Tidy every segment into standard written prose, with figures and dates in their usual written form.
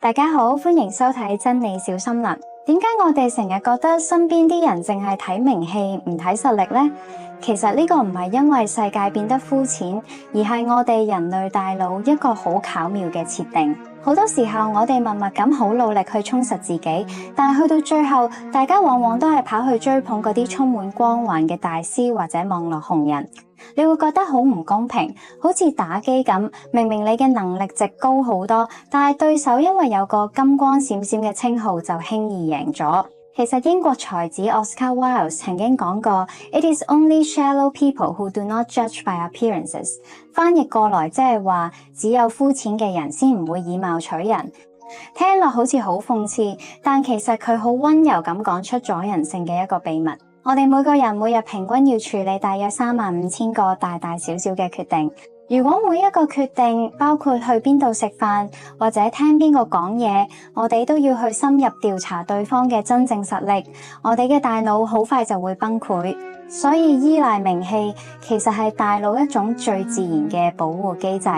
大家好，歡迎收睇真理小森林。點解我哋成日覺得身邊啲人淨係睇名氣唔睇實力呢？其實呢個唔係因為世界變得膚淺，而係我哋人類大腦一個好巧妙嘅設定。好多時候我哋默默咁好努力去充實自己，但係去到最後，大家往往都係跑去追捧嗰啲充滿光環嘅大師或者網絡紅人。你會覺得好唔公平，好似打機咁，明明你嘅能力值高好多，但係對手因為有個金光閃閃嘅稱號就輕易贏咗。其實英國才子 Oscar Wilde 曾經講過 It is only shallow people who do not judge by appearances。 翻譯過來即係話，只有膚淺嘅人先唔會以貌取人。聽落好似好諷刺，但其實佢好溫柔咁講出咗人性嘅一個秘密。我哋每個人每日平均要處理大約35000個大大小小嘅決定。如果每一個決定，包括去邊度食飯或者聽邊個講嘢，我哋都要去深入調查對方嘅真正實力，我哋嘅大腦好快就會崩潰。所以依賴名氣其實係大腦一種最自然嘅保護機制。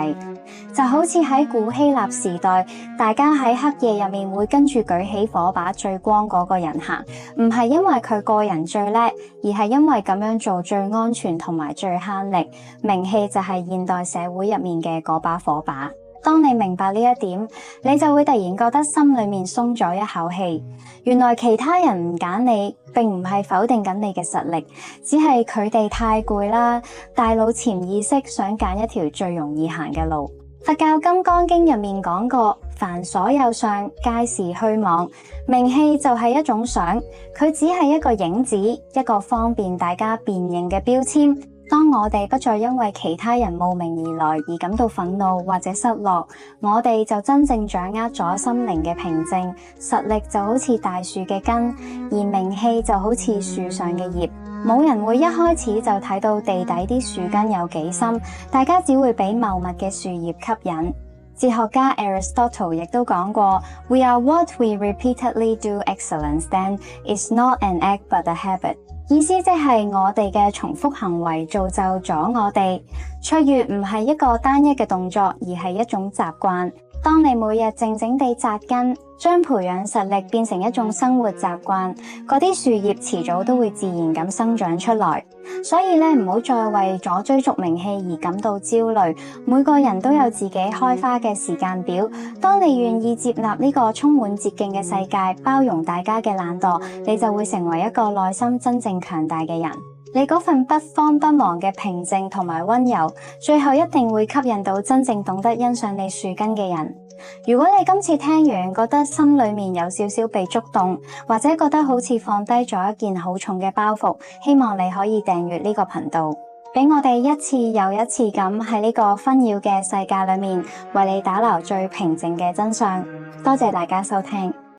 就好似喺古希臘時代，大家喺黑夜入面會跟住舉起火把最光嗰個人行，唔係因為佢個人最叻，而係因為咁樣做最安全同埋最慳力。名氣就係現代社會入面嘅嗰把火把。當你明白呢一點，你就會突然覺得心裏面鬆咗一口氣。原來其他人唔揀你，並唔係否定緊你嘅實力，只係佢哋太攰啦，大腦潛意識想揀一條最容易行嘅路。佛教金剛經入面講過，凡所有相，皆是虛妄。名氣就係一種相，佢只係一個影子，一個方便大家辨認嘅標籤。當我哋不再因為其他人慕名而來而感到憤怒或者失落，我哋就真正掌握咗心靈嘅平靜。實力就好似大樹嘅根，而名氣就好似樹上嘅葉。冇人會一開始就睇到地底啲樹根有幾深，大家只會俾茂密嘅樹葉吸引。哲學家 Aristotle 亦都講過 We are what we repeatedly do. Excellence then is not an act but a habit。 意思即係我哋嘅重複行為造就咗我哋。卓越唔係一個單一嘅動作，而係一種習慣。當你每日靜靜地扎根，將培養實力變成一種生活習慣，嗰啲樹葉遲早都會自然咁生長出來。所以咧，唔好再為咗追逐名氣而感到焦慮。每個人都有自己開花嘅時間表。當你願意接納呢個充滿捷徑嘅世界，包容大家嘅懶惰，你就會成為一個內心真正強大嘅人。你嗰份不慌不忙嘅平靜同埋溫柔，最後一定會吸引到真正懂得欣賞你樹根嘅人。如果你今次聽完覺得心裏面有少少被觸動，或者覺得好似放低咗一件好重嘅包袱，希望你可以訂閱呢個頻道，俾我哋一次又一次咁喺呢個紛擾嘅世界裏面，為你打撈最平靜嘅真相。多謝大家收聽。